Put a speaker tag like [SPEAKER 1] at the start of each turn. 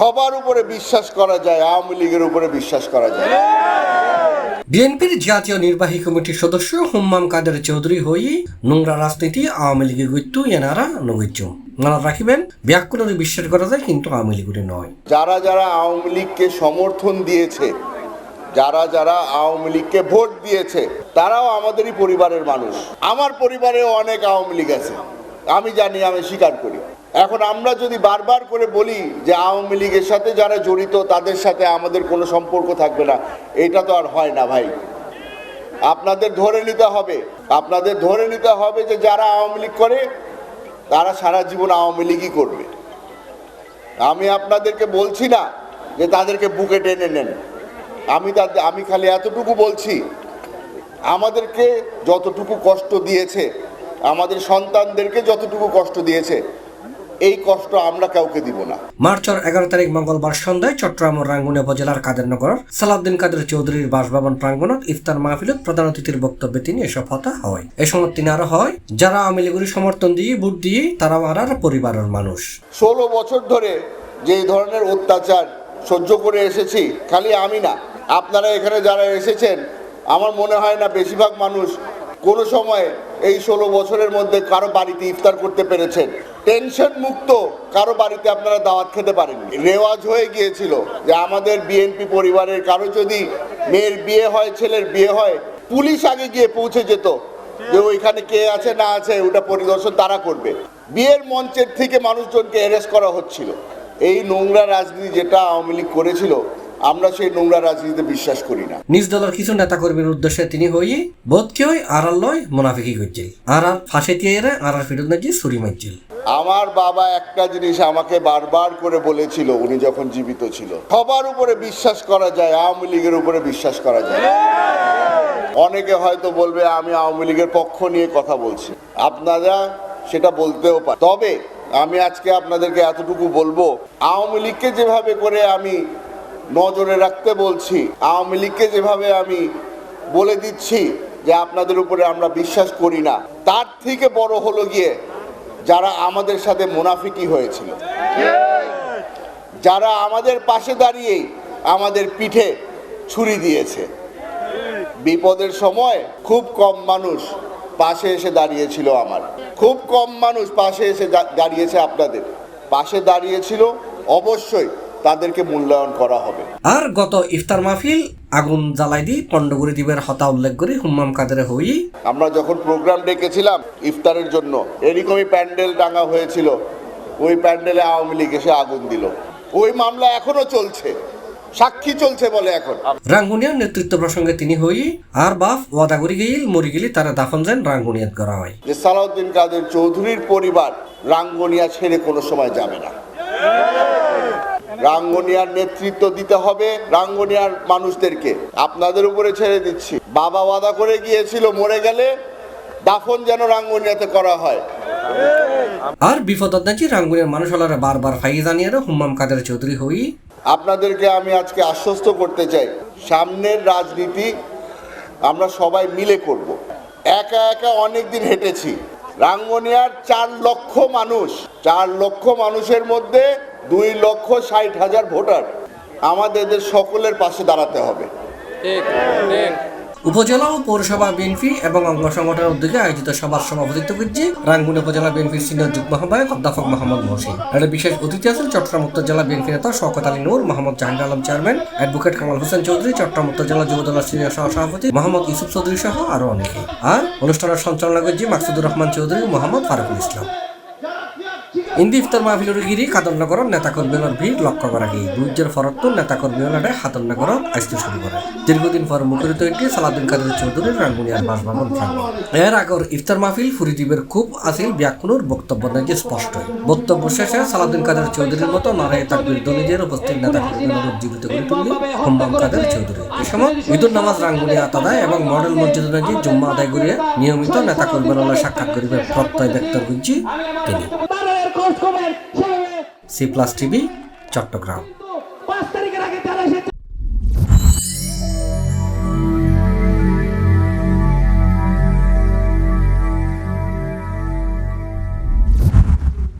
[SPEAKER 1] সবার উপরে বিশ্বাস করা যায়, আওয়ামী লীগের উপরে বিশ্বাস করা যায়।
[SPEAKER 2] বিএনপির জাতীয় নির্বাহী কমিটির সদস্য হুম্মাম কাদের চৌধুরী হই নোংরা রাজনীতি আওয়ামী লীগের গৈত্য এনারা নৈজ মনে রাখিবেন ব্যাকুলরে বিশ্বাস করা যায় কিন্তু আওয়ামী লীগের নয়।
[SPEAKER 1] যারা যারা আওয়ামী লীগকে সমর্থন দিয়েছে, যারা যারা আওয়ামী লীগকে ভোট দিয়েছে, তারাও আমাদেরই পরিবারের মানুষ। আমার পরিবারেও অনেক আওয়ামী লীগ আছে, আমি জানি, আমি স্বীকার করি। এখন আমরা যদি বারবার করে বলি যে আওয়ামী লীগের সাথে যারা জড়িত তাদের সাথে আমাদের কোনো সম্পর্ক থাকবে না, এটা তো আর হয় না ভাই। আপনাদের ধরে নিতে হবে যে যারা আওয়ামী লীগ করে তারা সারা জীবন আওয়ামী লীগই করবে। আমি আপনাদেরকে বলছি না যে তাদেরকে বুকে টেনে নেন, আমি খালি এতটুকু বলছি, আমাদেরকে যতটুকু কষ্ট দিয়েছে, আমাদের সন্তানদেরকে যতটুকু কষ্ট দিয়েছে, এই কষ্ট আমরা কাউকে দিব না।
[SPEAKER 2] মার্চের 11 তারিখ মঙ্গলবার সন্ধ্যায় চট্টগ্রামের রাঙ্গুনিয়া উপজেলার কাদেরনগর সালাউদ্দিন কাদের চৌধুরীর বাসভবন প্রাঙ্গণত ইফতার মাহফিলত প্রধান অতিথির বক্তব্যে তিনি এসব কথা হয়। এই সময় তিনি আরো হয় যারা আওয়ামী লীগের সমর্থন দিয়ে ভোট দিয়ে তারাও আর পরিবারের মানুষ।
[SPEAKER 1] 16 বছর ধরে যে ধরনের অত্যাচার সহ্য করে এসেছি, খালি আমি না, আপনারা এখানে যারা এসেছেন, আমার মনে হয় না বেশিরভাগ মানুষ কোনো সময় এই 16 বছরের মধ্যে কারো বাড়িতে ইফতার করতে পেরেছেন। টেনশন মুক্ত কারো বাড়িতে আপনারা দাওয়াত খেতে পারেননি। রেওয়াজ হয়ে গিয়েছিল যে আমাদের বিএনপি পরিবারের কারো যদি মেয়ের বিয়ে হয়, ছেলের বিয়ে হয়, পুলিশ আগে গিয়ে পৌঁছে যেত যে ওইখানে কে আছে না আছে ওটা পরিদর্শন তারা করবে। বিয়ের মঞ্চের থেকে মানুষজনকে অ্যারেস্ট করা হচ্ছিল। এই নোংরা রাজনীতি যেটা আওয়ামী লীগ করেছিল, আমরা সেই নোংরা রাজনীতিতে বিশ্বাস করি না।
[SPEAKER 2] নিজ দলের কিছু নেতাকর্মীর উদ্দেশ্যে তিনি হই বোধকে আড়াল লয় মুনাফিকি করছিল আর ফাঁসে দিয়ে আর ফিরত নাজি ছুরি মারছিল।
[SPEAKER 1] আমার বাবা একটা জিনিস আমাকে বারবার করে বলেছিল উনি যখন জীবিত ছিল, সবার উপরে বিশ্বাস করা যায়, আওয়ামী লীগের উপরে বিশ্বাস করা যায়। অনেকে হয়তো বলবে আমি আওয়ামী লীগের পক্ষ নিয়ে কথা বলছি, আপনারা সেটা বলতেও পারেন। তবে আমি আজকে আপনাদেরকে এতটুকু বলবো, আওয়ামী লীগকে যেভাবে করে আমি নজরে রাখতে বলছি, আওয়ামী লীগকে যেভাবে আমি বলে দিচ্ছি যে আপনাদের উপরে আমরা বিশ্বাস করি না, তার থেকে বড় হলো গিয়ে যারা আমাদের সাথে মুনাফিকি হয়েছিল, যারা আমাদের পাশে দাঁড়িয়েই আমাদের পিঠে ছুরি দিয়েছে। বিপদের সময় খুব কম মানুষ পাশে এসে দাঁড়িয়েছিল, আমার খুব কম মানুষ পাশে এসে দাঁড়িয়েছে, আপনাদের পাশে দাঁড়িয়েছিল। অবশ্যই তাদেরকে মূল্যায়ন করা হবে।
[SPEAKER 2] আর গত ইফতার মাহফিল আগুন জ্বালাই দি পণ্ডগুড়ি দ্বীপের হতা উল্লেখ করে হুম্মাম কাদের হই
[SPEAKER 1] আমরা যখন প্রোগ্রাম ডেকেছিলাম ইফতারের জন্য, এরকমই প্যান্ডেল টাঙা হয়েছিল, ওই প্যান্ডেলে আওয়ামী লীগ এসে আগুন দিল। ওই মামলা এখনো চলছে, সাক্ষী চলছে বলে এখন।
[SPEAKER 2] রাঙ্গুনিয়ার নেতৃত্ব প্রসঙ্গে তিনি হই আর বাপ ওয়াদা করি গেইল মরি গেলি তারা দাফন যান রাঙ্গুনিয়াত করা হয়
[SPEAKER 1] যে সালাউদ্দিন কাদের চৌধুরীর পরিবার রাঙ্গুনিয়া ছেড়ে কোনো সময় যাবে না। রাঙ্গুনিয়ার নেতৃত্ব দিতে হবে রাঙ্গুনিয়ার মানুষদেরকে, আপনাদের উপরে ছেড়ে দিচ্ছি। বাবা ওয়াদা করে গিয়েছিল মরে গেলে দাফন যেন রাঙ্গুনিয়াতে করা হয়।
[SPEAKER 2] আর বিপদত নাকি রাঙ্গুনিয়ার মানুষ হলারা বারবার ফাইয়ে জানিয়ে হুম্মাম কাদের চৌধুরী হই
[SPEAKER 1] আপনাদেরকে আমি আজকে আশ্বস্ত করতে চাই, সামনের রাজনীতি আমরা সবাই মিলে করব। একা একা অনেকদিন হেঁটেছি। রাঙ্গুনিয়ার 4 লক্ষ মানুষ, 4 লক্ষ মানুষের মধ্যে 2,60,000 ভোটার, আমাদের সকলের পাশে দাঁড়াতে হবে।
[SPEAKER 2] উপজেলা ও পৌরসভা বিএনপি এবং অঙ্গ সংগঠনের উদ্যোগে আয়োজিত সভার সভাপতিত্ব করছে রাঙ্গুনিয়া উপজেলা বিএনপির সিনিয়র যুগ্ম আহ্বায়ক অধ্যাপক মোহাম্মদ মহসিন। এর বিশেষ অতিথি আছেন চট্টগ্রাম উত্তর জেলা বিএনপি নেতা শওকত আলী নূর, মোহাম্মদ জাহাঙ্গীর আলম চেয়ারম্যান, অ্যাডভোকেট কামাল হোসেন চৌধুরী, চট্টগ্রাম উত্তর জেলা যুবদলের সিনিয়র সহসভাপতি মোহাম্মদ ইউসুফ চৌধুরী সহ আরো অনেকে। আর অনুষ্ঠানের সঞ্চালনা করছে মাকসুদুর রহমান চৌধুরী, মোহাম্মদ ফারুকুল ইসলাম। ইন্দি ইফতার মাহফিলের গিরি কাদরনগর নেতাকর্মীর ভিড় লক্ষ্য করা গিয়ে গুজ্জের ফরত্তর নেতাকর্মীরা হাতনগর আসতে শুরু করে। দীর্ঘদিন পর মুখরিত এটি সালাউদ্দিন কাদের চৌধুরীর রাঙ্গুনিয়ার বাসভবন প্রাঙ্গণ। এর আগর ইফতার মাহফিল ফুরিদ্বীপের খুব আসিল ব্যাকুনুর বক্তব্য নাকি স্পষ্ট। বক্তব্য শেষে সালাউদ্দিন কাদের চৌধুরীর মতো নারায় তাকবীর দলিজের উপস্থিত নেতাকর্মীদের উজ্জীবিত করে তুললেন হুম্মাম কাদের চৌধুরী। এ সময় ঈদুল নামাজ রাঙ্গুনিয়া আদায় এবং মডেল মসজিদ নাকি জুম্মা আদায় করিয়ে নিয়মিত নেতাকর্মীরা সাক্ষাৎ করিবে প্রত্যয় ব্যক্ত করছি তিনি। C+ TV, Chittagong.